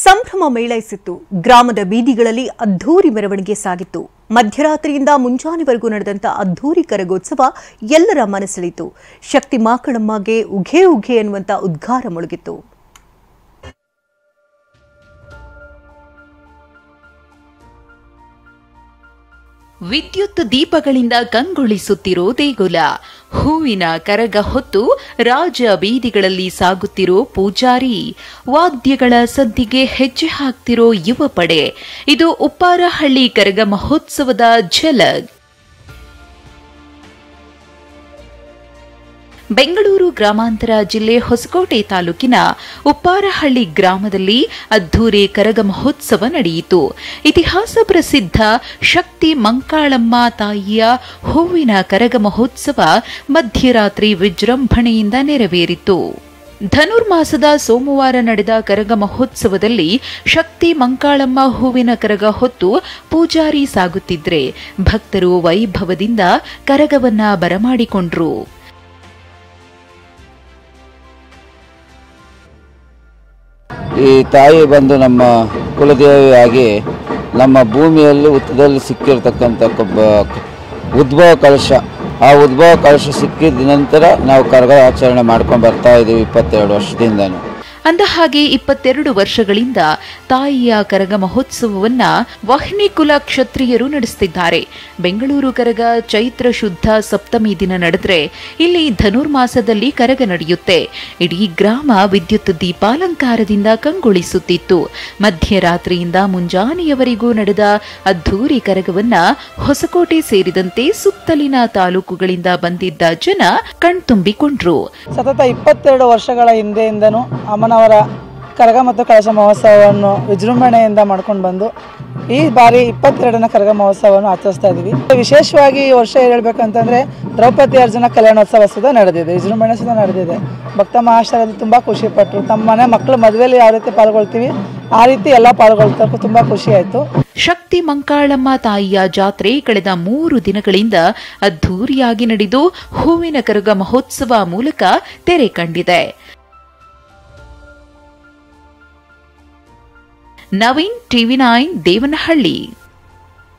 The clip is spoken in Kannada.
ಸಂಭ್ರಮ ಮೇಳೈಸಿತ್ತು. ಗ್ರಾಮದ ಬೀದಿಗಳಲ್ಲಿ ಅದ್ಧೂರಿ ಮೆರವಣಿಗೆ ಸಾಗಿತ್ತು. ಮಧ್ಯರಾತ್ರಿಯಿಂದ ಮುಂಜಾನೆವರೆಗೂ ನಡೆದಂತ ಅದ್ಧೂರಿ ಕರಗೋತ್ಸವ ಎಲ್ಲರ ಮನಸೆಳೆಯಿತು. ಶಕ್ತಿ ಮಾಕಳಮ್ಮಗೆ ಉಘೆ ಉಘೆ ಎನ್ನುವಂತ ಉದ್ಗಾರ ಮೊಳಗಿತ್ತು. ವಿದ್ಯುತ್ ದೀಪಗಳಿಂದ ಕಂಗೊಳಿಸುತ್ತಿರೋ ದೇಗುಲ, ಹೂವಿನ ಕರಗ ಹೊತ್ತು ರಾಜ ಬೀದಿಗಳಲ್ಲಿ ಸಾಗುತ್ತಿರೋ ಪೂಜಾರಿ, ವಾದ್ಯಗಳ ಸದ್ದಿಗೆ ಹೆಜ್ಜೆ ಹಾಕ್ತಿರೋ ಯುವ ಪಡೆ. ಇದು ಉಪ್ಪಾರಹಳ್ಳಿ ಕರಗ ಮಹೋತ್ಸವದ ಝಲಕ್. ಬೆಂಗಳೂರು ಗ್ರಾಮಾಂತರ ಜಿಲ್ಲೆ ಹೊಸಕೋಟೆ ತಾಲೂಕಿನ ಉಪ್ಪಾರಹಳ್ಳಿ ಗ್ರಾಮದಲ್ಲಿ ಅದ್ಧೂರಿ ಕರಗ ಮಹೋತ್ಸವ ನಡೆಯಿತು. ಇತಿಹಾಸ ಪ್ರಸಿದ್ಧ ಶಕ್ತಿ ಮಂಕಾಳಮ್ಮ ತಾಯಿಯ ಹೂವಿನ ಕರಗ ಮಹೋತ್ಸವ ಮಧ್ಯರಾತ್ರಿ ವಿಜೃಂಭಣೆಯಿಂದ ನೆರವೇರಿತು. ಧನುರ್ಮಾಸದ ಸೋಮವಾರ ನಡೆದ ಕರಗ ಮಹೋತ್ಸವದಲ್ಲಿ ಶಕ್ತಿ ಮಂಕಾಳಮ್ಮ ಹೂವಿನ ಕರಗ ಹೊತ್ತು ಪೂಜಾರಿ ಸಾಗುತ್ತಿದ್ರೆ ಭಕ್ತರು ವೈಭವದಿಂದ ಕರಗವನ್ನ ಬರಮಾಡಿಕೊಂಡ್ರು. ಈ ತಾಯಿ ಬಂದು ನಮ್ಮ ಕುಲದೇವಿಯಾಗಿ ನಮ್ಮ ಭೂಮಿಯಲ್ಲಿ ಹುತ್ತದಲ್ಲಿ ಸಿಕ್ಕಿರ್ತಕ್ಕಂಥ ಉದ್ಭವ ಕಲಶ, ಆ ಉದ್ಭವ ಕಲಶ ಸಿಕ್ಕಿದ ನಂತರ ನಾವು ಕರಗ ಆಚರಣೆ ಮಾಡ್ಕೊಂಡು ಬರ್ತಾ ಇದ್ದೀವಿ 22 ವರ್ಷದಿಂದನೂ. ಅಂದಹಾಗೆ 22 ವರ್ಷಗಳಿಂದ ತಾಯಿಯ ಕರಗ ಮಹೋತ್ಸವವನ್ನ ವಾಹಿನಿ ಕುಲ ಕ್ಷತ್ರಿಯರು ನಡೆಸುತ್ತಿದ್ದಾರೆ. ಬೆಂಗಳೂರು ಕರಗ ಚೈತ್ರ ಶುದ್ಧ ಸಪ್ತಮಿ ದಿನ ನಡೆದ್ರೆ ಇಲ್ಲಿ ಧನುರ್ಮಾಸದಲ್ಲಿ ಕರಗ ನಡೆಯುತ್ತೆ. ಇಡೀ ಗ್ರಾಮ ವಿದ್ಯುತ್ ದೀಪಾಲಂಕಾರದಿಂದ ಕಂಗೊಳಿಸುತ್ತಿತ್ತು. ಮಧ್ಯರಾತ್ರಿಯಿಂದ ಮುಂಜಾನೆಯವರೆಗೂ ನಡೆದ ಅದ್ಧೂರಿ ಕರಗವನ್ನ ಹೊಸಕೋಟೆ ಸೇರಿದಂತೆ ಸುತ್ತಲಿನ ತಾಲೂಕುಗಳಿಂದ ಬಂದಿದ್ದ ಜನ ಕಣ್ತುಂಬಿಕೊಂಡ್ರು. ಸತತ 22 ವರ್ಷಗಳ ಹಿಂದೆಯಿಂದನೂ ಅಮ್ಮನವರ ಕರಗ ಮತ್ತು ಕಳಶ ಮಹೋತ್ಸವವನ್ನು ವಿಜೃಂಭಣೆಯಿಂದ ಮಾಡ್ಕೊಂಡು ಬಂದು ಈ ಬಾರಿ 22ನೇ ಕರಗ ಮಹೋತ್ಸವವನ್ನು ಆಚರಿಸ್ತಾ ಇದ್ದೀವಿ. ವಿಶೇಷವಾಗಿ ಈ ವರ್ಷ ಹೇಳ್ಬೇಕಂತಂದ್ರೆ ದ್ರೌಪದಿ ಅರ್ಜುನ ಕಲ್ಯಾಣೋತ್ಸವ ಸುಧಾ ನಡೆದಿದೆ, ವಿಜೃಂಭಣೆ ಸುಧಾ ನಡೆದಿದೆ. ಭಕ್ತ ಮಹಾಶಯರಲ್ಲಿ ತುಂಬಾ ಖುಷಿ ಪಟ್ಟರು. ತಮ್ಮ ಮನೆ ಮಕ್ಕಳ ಮದುವೆಯಲ್ಲಿ ಯಾವ ರೀತಿ ಪಾಲ್ಗೊಳ್ತೀವಿ ಆ ರೀತಿ ಎಲ್ಲ ಪಾಲ್ಗೊಳ್ತಕ್ಕೂ ತುಂಬಾ ಖುಷಿ ಆಯ್ತು. ಶಕ್ತಿ ಮಂಕಾಳಮ್ಮ ತಾಯಿಯ ಜಾತ್ರೆ ಕಳೆದ 3 ದಿನಗಳಿಂದ ಅದ್ಧೂರಿಯಾಗಿ ನಡೆದು ಹೂವಿನ ಕರಗ ಮಹೋತ್ಸವ ಮೂಲಕ ತೆರೆ ಕಂಡಿದೆ. ನವೀನ್, TV9 ದೇವನಹಳ್ಳಿ.